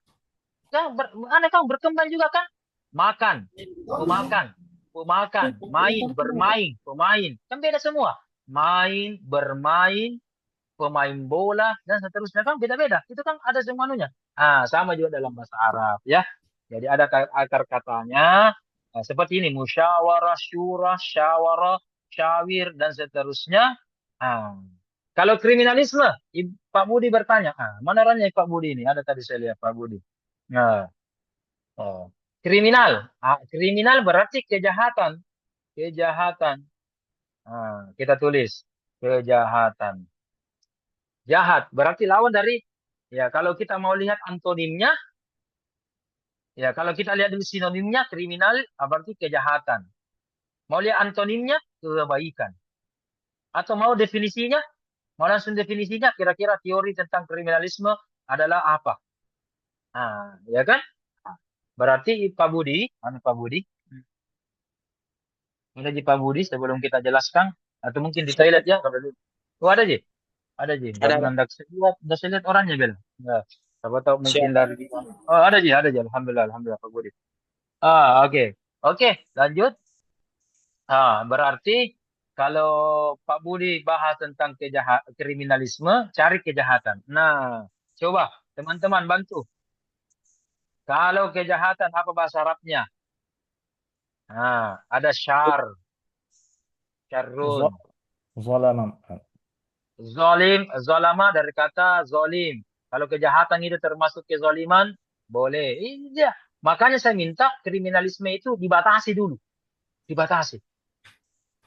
Anda kan berkembang juga kan? Makan, pemakan, main, bermain, pemain, kan beda semua. Main, bermain, pemain bola dan seterusnya kan beda-beda. Itu kan ada semuanya. Ah, sama juga dalam bahasa Arab ya. Jadi ada akar katanya seperti ini musyawarah, syura, syawara, syawir dan seterusnya. Ah. Kalau kriminalisme, Pak Budi bertanya, mana orangnya Pak Budi ini? Ada tadi saya lihat Pak Budi. Nah, kriminal, kriminal berarti kejahatan. Kita tulis kejahatan. Jahat berarti lawan dari ya kalau kita mau lihat antonimnya ya kalau kita lihat dulu sinonimnya kriminal berarti kejahatan. Mau lihat antonimnya kebaikan. Atau mau definisinya? Mau langsung definisinya kira-kira teori tentang kriminalisme adalah apa? Ya kan? Berarti Pak Budi, mana Pak Budi? Ada Pak Budi sebelum kita jelaskan atau mungkin di toilet ya? Oh ada Ji? Ada Ji. Anda saya lihat orangnya Bel. Ya. Siapa tahu mungkin dari ada Ji. Alhamdulillah Pak Budi. Oke, lanjut. Berarti kalau Pak Budi bahas tentang kriminalisme, cari kejahatan. Nah, coba teman-teman bantu. Kalau kejahatan apa bahasa Arabnya? Ada syarrun. Zalama. Zalim, zalama dari kata zalim. Kalau kejahatan itu termasuk kezaliman, boleh. Iya. Makanya saya minta kriminalisme itu dibatasi dulu. Dibatasi.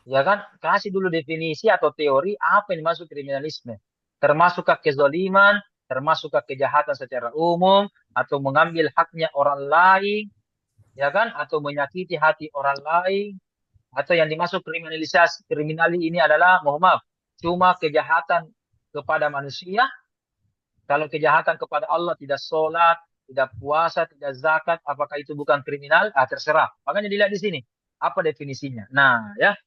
Ya kan? Kasih dulu definisi atau teori apa yang dimaksud kriminalisme. Termasukkah kezaliman, termasukkah kejahatan secara umum, atau mengambil haknya orang lain, ya kan? Atau menyakiti hati orang lain, atau yang dimaksud kriminalisasi kriminal ini adalah, mohon maaf, cuma kejahatan kepada manusia. Kalau kejahatan kepada Allah, tidak sholat, tidak puasa, tidak zakat, apakah itu bukan kriminal? Ah, terserah. Makanya dilihat di sini. Apa definisinya? Nah, ya,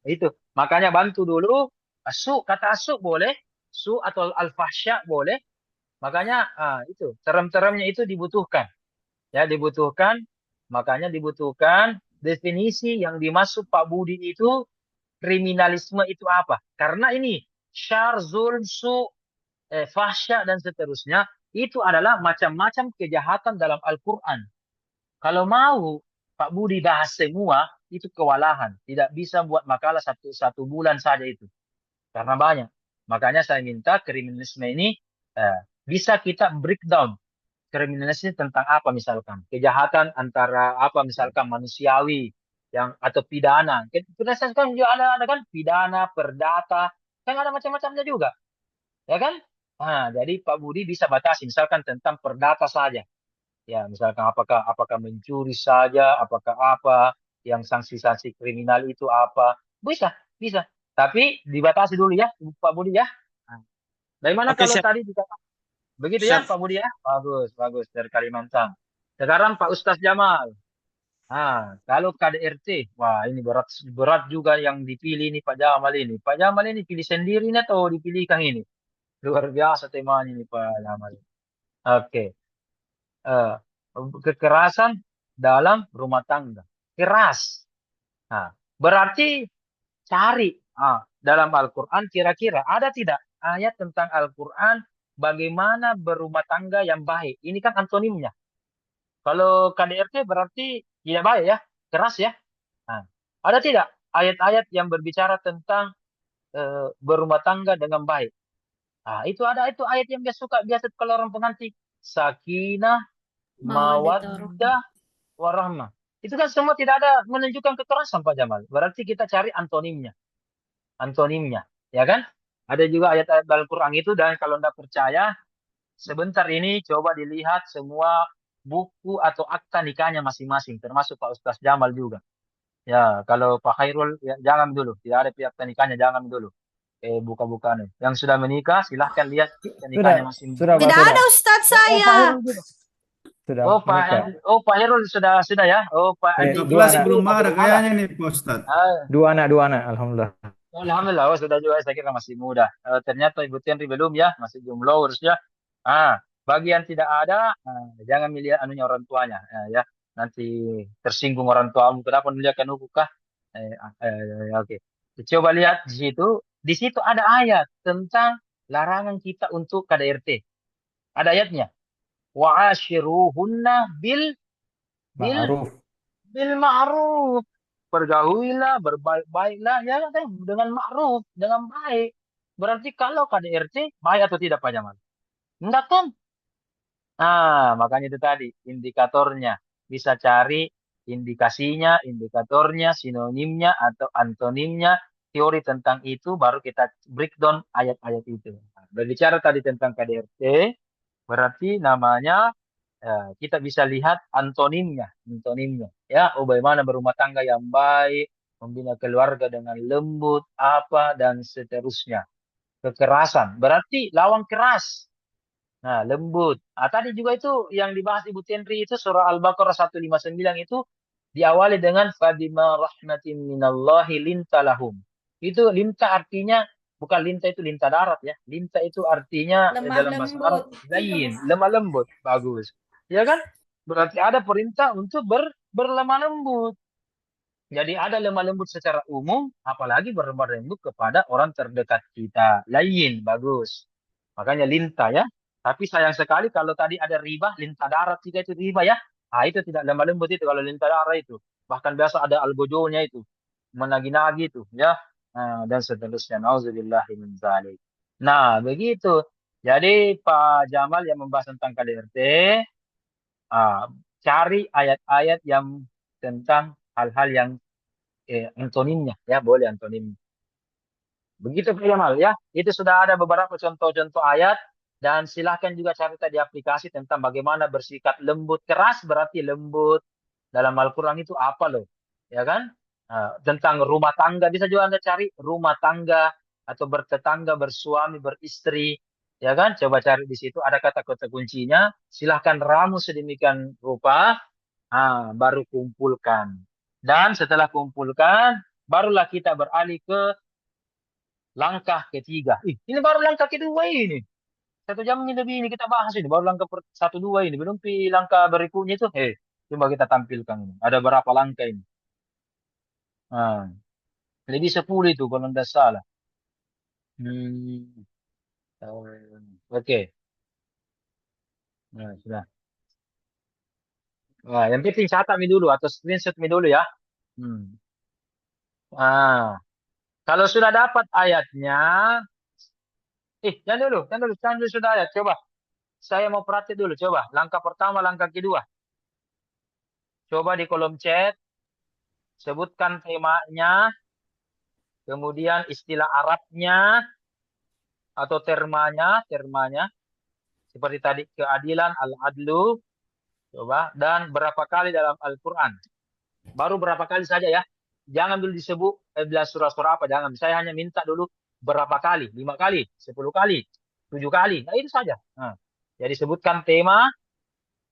itu. Makanya bantu dulu. Kata asu boleh. Su atau al-fahsya boleh. Makanya, itu. Terem-teremnya itu dibutuhkan. Ya, dibutuhkan. Makanya dibutuhkan definisi yang dimaksud Pak Budi itu, kriminalisme itu apa? Karena ini, syar, zulm, fahsya, dan seterusnya, itu adalah macam-macam kejahatan dalam Al-Quran. Kalau mau Pak Budi bahas semua, itu kewalahan. Tidak bisa buat makalah satu bulan saja itu. Karena banyak. Makanya saya minta kriminalisme ini bisa kita breakdown. Kriminalisme tentang apa misalkan? Kejahatan antara apa misalkan manusiawi atau pidana. Kriminalisme kan juga ada kan pidana, perdata, kan ada macam-macamnya juga. Ya kan? Nah, jadi Pak Budi bisa batasi misalkan tentang perdata saja. Ya, misalkan apakah mencuri saja, apakah apa, yang sanksi-sanksi kriminal itu apa. Bisa, bisa. Tapi dibatasi dulu ya, Pak Budi ya. Nah, dari mana Oke, kalau siap. tadi dikatakan begitu ya, Siap. Pak Budi ya? Bagus, bagus, dari Kalimantan. Sekarang Pak Ustaz Jamal. Nah, kalau KDRT, wah ini berat berat juga yang dipilih ini Pak Jamal ini. Pak Jamal ini pilih sendiri nih atau dipilihkan ini? Luar biasa temanya ini Pak Jamal. Oke. Eh, Kekerasan dalam rumah tangga. Keras. Nah, berarti cari dalam Al-Quran kira-kira ada tidak ayat tentang Al-Quran bagaimana berumah tangga yang baik. Ini kan antonimnya. Kalau KDRT berarti tidak baik ya, keras ya. Nah, ada tidak ayat-ayat yang berbicara tentang berumah tangga dengan baik? Nah, itu ada itu ayat yang biasa kalau orang pengantin. Sakinah, mawaddah, warahmah. Itu kan semua tidak ada menunjukkan kekerasan Pak Jamal. Berarti kita cari antonimnya. Antonimnya. Ya kan? Ada juga ayat-ayat Al-Quran itu, dan kalau tidak percaya, sebentar ini coba dilihat semua buku atau akta nikahnya masing-masing. Termasuk Pak Ustaz Jamal juga. Ya, kalau Pak Khairul, ya, jangan dulu. Tidak ada pihak nikahnya, jangan dulu. Buka-buka nih. Yang sudah menikah, silahkan lihat nikahnya masing-masing. Sudah, Pak, Tidak sudah. ada Ustadz Pak saya. Khairul juga. Sudah Oh menikah. Pak Herul sudah ya. Oh Pak Andi. 13 belum ada kayaknya nih Pak Ustadz. Dua anak, alhamdulillah. Alhamdulillah, sudah juga, saya kira masih muda. Ternyata Ibu Tenri belum ya, masih jomblo urusnya. Bagi yang tidak ada, jangan milih anunya orang tuanya, ya. Nanti tersinggung orang tuamu, kenapa melihatkan hukum kah? Oke. Coba lihat di situ. Di situ ada ayat tentang larangan kita untuk KDRT. Ada ayatnya. Wa'ashiruhunna bil Ma'ruf. ma'ruf. Bergaulilah, berbaik-baiklah ya kan, dengan ma'ruf, dengan baik. Berarti kalau KDRT baik atau tidak Pak Jamal? Enggak kan? Makanya itu tadi indikatornya. Bisa cari indikasinya, indikatornya, sinonimnya atau antonimnya, teori tentang itu, baru kita breakdown ayat-ayat itu. Berbicara tadi tentang KDRT, berarti namanya kita bisa lihat antonimnya, ya, bagaimana berumah tangga yang baik, membina keluarga dengan lembut, apa dan seterusnya. Kekerasan berarti lawan keras. Nah, lembut. Tadi juga itu yang dibahas Ibu Tenri itu surah Al-Baqarah 159 itu diawali dengan fabima rahmatin minallahi linta lahum. Itu linta artinya bukan linta itu linta darat ya. Linta itu artinya Lemah dalam bahasa Arab lembut. layin, lemah lembut. Bagus. Ya kan? Berarti ada perintah untuk berlemah lembut. Jadi ada lemah lembut secara umum, apalagi berlemah lembut kepada orang terdekat kita. Lain, bagus. Makanya linta ya. Tapi sayang sekali kalau tadi ada riba, linta darat juga itu riba ya. Itu tidak lemah lembut itu kalau linta darat itu. Bahkan biasa ada algojonya itu. Menagi-nagi itu ya. Dan seterusnya. Nauzubillahi min dzalik. Nah, begitu. Jadi Pak Jamal yang membahas tentang KDRT, cari ayat-ayat yang tentang hal-hal yang antonimnya, ya boleh antonimnya. Begitu Pak Jamal ya. Itu sudah ada beberapa contoh-contoh ayat dan silahkan juga cari di aplikasi tentang bagaimana bersikap lembut. Keras berarti lembut. Dalam Al-Quran itu apa loh? Ya kan? Nah, tentang rumah tangga bisa juga Anda cari rumah tangga atau bertetangga, bersuami, beristri. Ya kan? Coba cari di situ ada kata-kata kuncinya. Silahkan ramu sedemikian rupa. Baru kumpulkan. Dan setelah kumpulkan, barulah kita beralih ke langkah ketiga. Ini baru langkah kedua ini. 1 jam ini lebih ini kita bahas ini. Baru langkah 1, 2 ini. Belum langkah berikutnya itu. Coba kita tampilkan ini. Ada berapa langkah ini? Nah, lebih 10 itu kalau tidak salah. Oke. Nah, sudah. Nah, yang penting catat mi dulu atau screenshot mi dulu ya. Kalau sudah dapat ayatnya, jangan dulu sudah ayat. Coba, saya mau praktik dulu. Coba, langkah pertama, langkah kedua. Coba di kolom chat, sebutkan temanya, kemudian istilah Arabnya atau termanya, seperti tadi keadilan, al-adlu, coba, dan berapa kali dalam Al-Quran. Baru berapa kali saja ya. Jangan dulu disebut surah-surah apa, jangan. Saya hanya minta dulu berapa kali, 5 kali, 10 kali, 7 kali. Nah itu saja. Jadi sebutkan tema,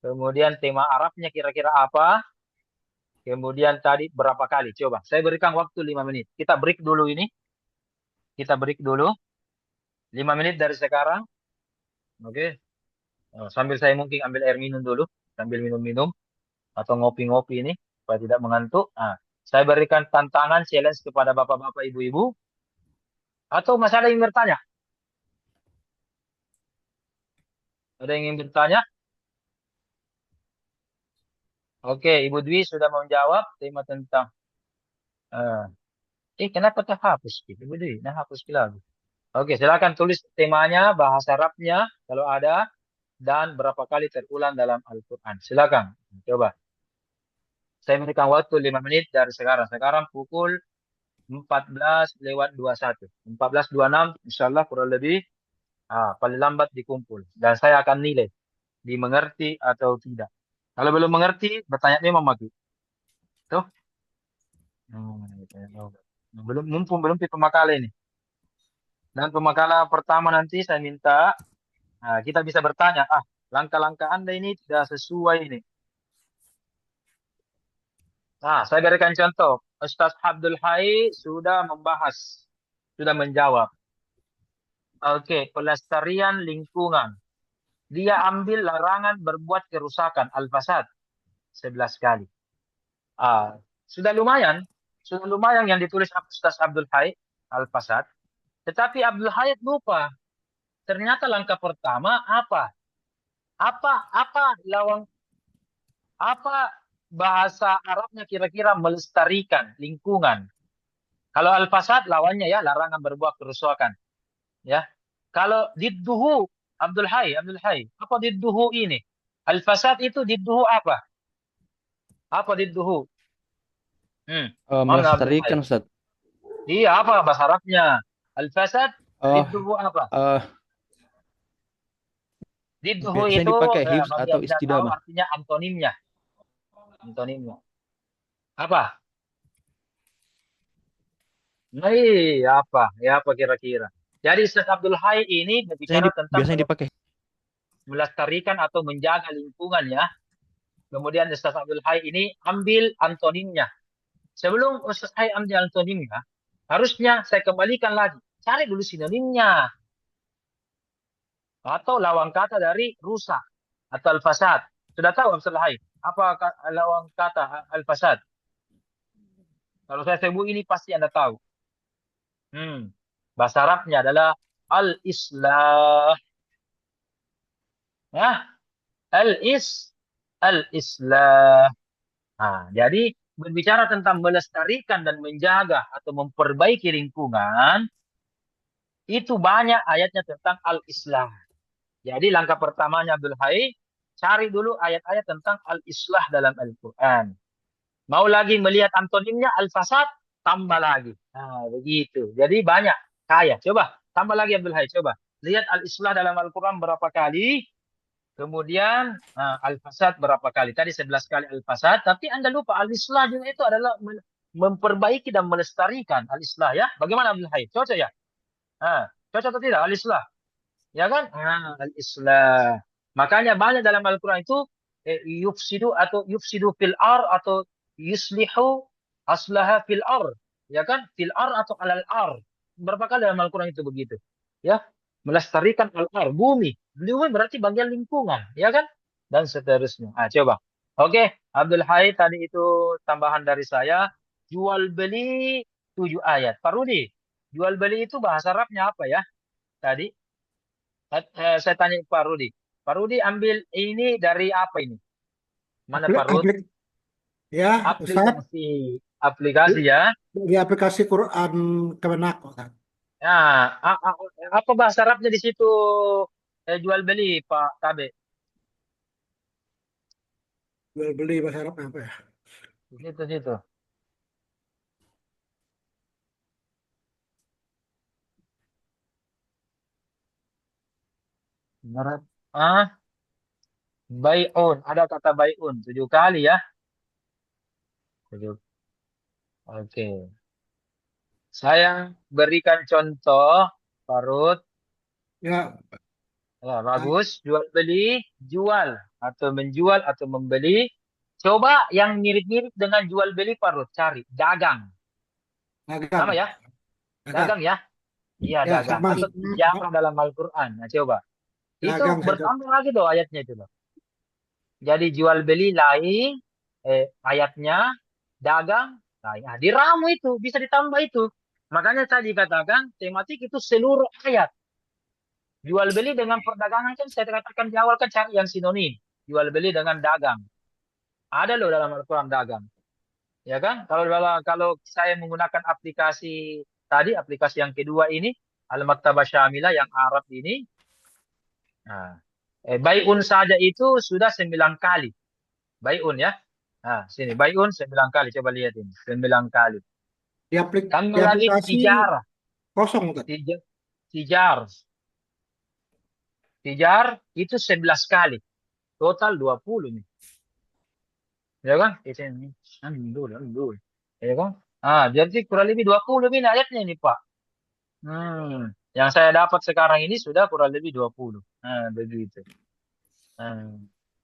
kemudian tema Arabnya kira-kira apa, kemudian tadi berapa kali. Coba, saya berikan waktu 5 menit. Kita break dulu ini. Kita break dulu. 5 menit dari sekarang. Oke. Sambil saya mungkin ambil air minum dulu. Sambil minum-minum. Atau ngopi-ngopi ini. Supaya tidak mengantuk. Saya berikan tantangan, challenge kepada bapak-bapak, ibu-ibu. Atau masih ada yang bertanya? Ada yang ingin bertanya? Oke, Ibu Dwi sudah menjawab tema tentang kenapa terhapus? Ibu Dwi, nah hapus lagi. Oke, silakan tulis temanya, bahasa Arabnya kalau ada, dan berapa kali terulang dalam Al-Quran. Silakan, coba. Saya berikan waktu 5 menit dari sekarang. Sekarang pukul 14:21. 14:26, insya Allah kurang lebih paling lambat dikumpul. Dan saya akan nilai, dimengerti atau tidak. Kalau belum mengerti, bertanya memang mati. Tuh. Mumpung belum pemakalan ini. Dan pemakalan pertama nanti saya minta kita bisa bertanya, langkah-langkah Anda ini tidak sesuai ini. Saya berikan contoh. Ustaz Abdul Hai sudah membahas, sudah menjawab. Oke, pelestarian lingkungan. Dia ambil larangan berbuat kerusakan, al-fasad, 11 kali. Sudah lumayan yang ditulis Ustaz Abdul Hai, al-fasad. Tetapi Abdul Hai lupa. Ternyata langkah pertama apa? Apa bahasa Arabnya kira-kira melestarikan lingkungan? Kalau al-fasad lawannya ya larangan berbuat kerusakan. Ya. Kalau didduhu Abdul Hai, apa didduhu ini? Al-fasad itu didduhu apa? Apa didduhu? Melestarikan, Ustaz. Iya, apa bahasa Arabnya? Al-fasad didduhu apa? Didduhu Biasanya itu dipakai hifz bagi atau yang tidak tahu istidamah. artinya antonimnya. Apa? Nah, apa kira-kira? Jadi Ustaz Abdul Hai ini berbicara tentang Biasanya dipakai. melestarikan atau menjaga lingkungan ya. Kemudian Ustaz Abdul Hai ini ambil antonimnya. Sebelum Ustaz Hai ambil antonimnya, harusnya saya kembalikan lagi. Cari dulu sinonimnya. Atau lawan kata dari rusak atau al-fasad. Sudah tahu Ustaz Hai? Apa lawan kata al-fasad? Kalau saya sebut ini pasti Anda tahu. Bahasa Arabnya adalah al-islah. Ya, al-islah. Jadi berbicara tentang melestarikan dan menjaga atau memperbaiki lingkungan, itu banyak ayatnya tentang al-islah. Jadi langkah pertamanya Abdul Hai, cari dulu ayat-ayat tentang al-islah dalam Al-Quran. Mau lagi melihat antonimnya al-fasad, tambah lagi. Nah, begitu. Jadi banyak, kaya. Coba, tambah lagi Abdul Hai. Coba, lihat al-islah dalam Al-Quran berapa kali. Kemudian al-fasad berapa kali? Tadi 11 kali al-fasad. Tapi Anda lupa, al-islah juga itu adalah memperbaiki dan melestarikan al-islah ya. Bagaimana Abdul Hai? Cocok ya? Cocok atau tidak al-islah? Ya kan? Al-islah. Makanya banyak dalam Al-Quran itu yufsidu fil ar atau yuslihu aslaha fil ar. Ya kan? Fil ar atau alal ar. Berapa kali dalam Al-Quran itu begitu? Ya, melestarikan al-ar, bumi. Bumi berarti bagian lingkungan, ya kan? Dan seterusnya. Coba. Oke, Abdul Hai tadi itu tambahan dari saya. Jual beli 7 ayat. Pak Rudi, jual beli itu bahasa Arabnya apa ya? Tadi saya tanya Pak Rudi. Pak Rudi ambil ini dari apa ini? Mana Pak Rudi? Ya, Ustaz, Aplikasi ya. di aplikasi Quran Kemenak, Ustaz. Nah, apa bahasa Arabnya di situ jual beli Pak Tabe? Jual beli bahasa Arab apa ya? Di situ. Bai'un. Ada kata bai'un 7 kali ya. 7. Oke. Saya berikan contoh, Pak Rud. Ya. Ya, bagus. Jual beli, jual atau menjual atau membeli. Coba yang mirip-mirip dengan jual beli Pak Rud, cari dagang. Sama ya? Dagang ya? Iya, Ya, dagang. sama. Atau tijarah dalam Al-Qur'an. Nah, coba. Itu Dagang saja. bertambah lagi tuh ayatnya itu loh. Jadi jual beli lain, ayatnya dagang lain. Nah, di ramu itu bisa ditambah itu. Makanya tadi katakan tematik itu seluruh ayat. Jual beli dengan perdagangan kan saya katakan di awal kan cari yang sinonim. Jual beli dengan dagang. Ada loh dalam Al-Quran dagang. Ya kan? Kalau saya menggunakan aplikasi tadi, aplikasi yang kedua ini, Al-Maktabah Syamilah yang Arab ini. Nah, Bai'un saja itu sudah 9 kali. Bai'un ya. Nah, sini Bai'un 9 kali. Coba lihat ini. 9 kali. Di Tambah lagi aplikasi tijar. kosong, Ustaz. Tijar itu 11 kali. Total 20 nih. Ya kan? Itu ini. Ambil. Ya kan? Jadi kurang lebih 20 ini ayatnya ini, Pak. Yang saya dapat sekarang ini sudah kurang lebih 20. Nah, begitu.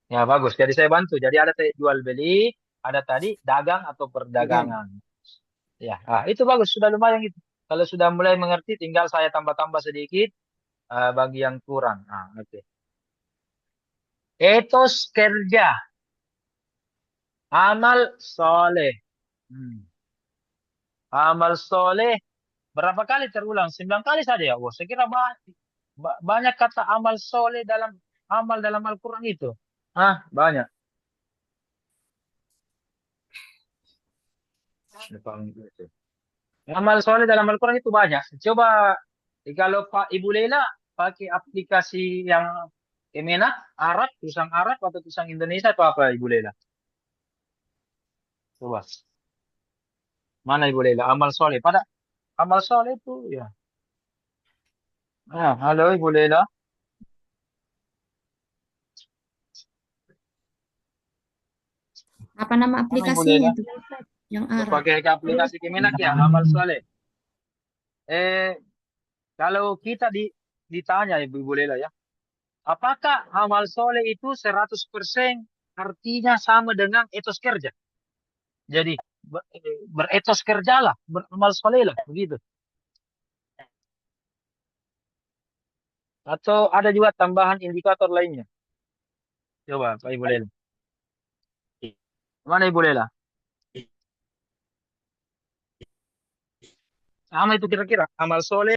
Ya, bagus. Jadi saya bantu. Jadi ada jual beli, ada tadi dagang atau perdagangan. Ya, itu bagus. Sudah lumayan itu. Kalau sudah mulai mengerti, tinggal saya tambah-tambah sedikit bagi yang kurang. Oke. Etos kerja. Amal soleh. Amal soleh. Berapa kali terulang? 9 kali saja ya. Saya kira banyak kata amal soleh dalam Al-Quran itu. Banyak. Amal soleh dalam Al-Quran itu banyak. Coba kalau Pak Ibu Lela pakai aplikasi yang Kemenak, Arab, tulisan Arab atau tulisan Indonesia atau apa Ibu Lela? Coba. Mana Ibu Lela? Amal soleh. Pada amal soleh itu ya. Halo Ibu Lela. Apa nama aplikasinya itu? Yang Arab. Pakai aplikasi Kemenak ya, amal soleh. Kalau kita ditanya Ibu Lela ya, apakah amal soleh itu 100% artinya sama dengan etos kerja? Jadi beretos kerjalah, beramal soleh lah, begitu. Atau ada juga tambahan indikator lainnya? Coba Pak Ibu Lela. Mana Ibu Lela? Sama itu kira-kira amal soleh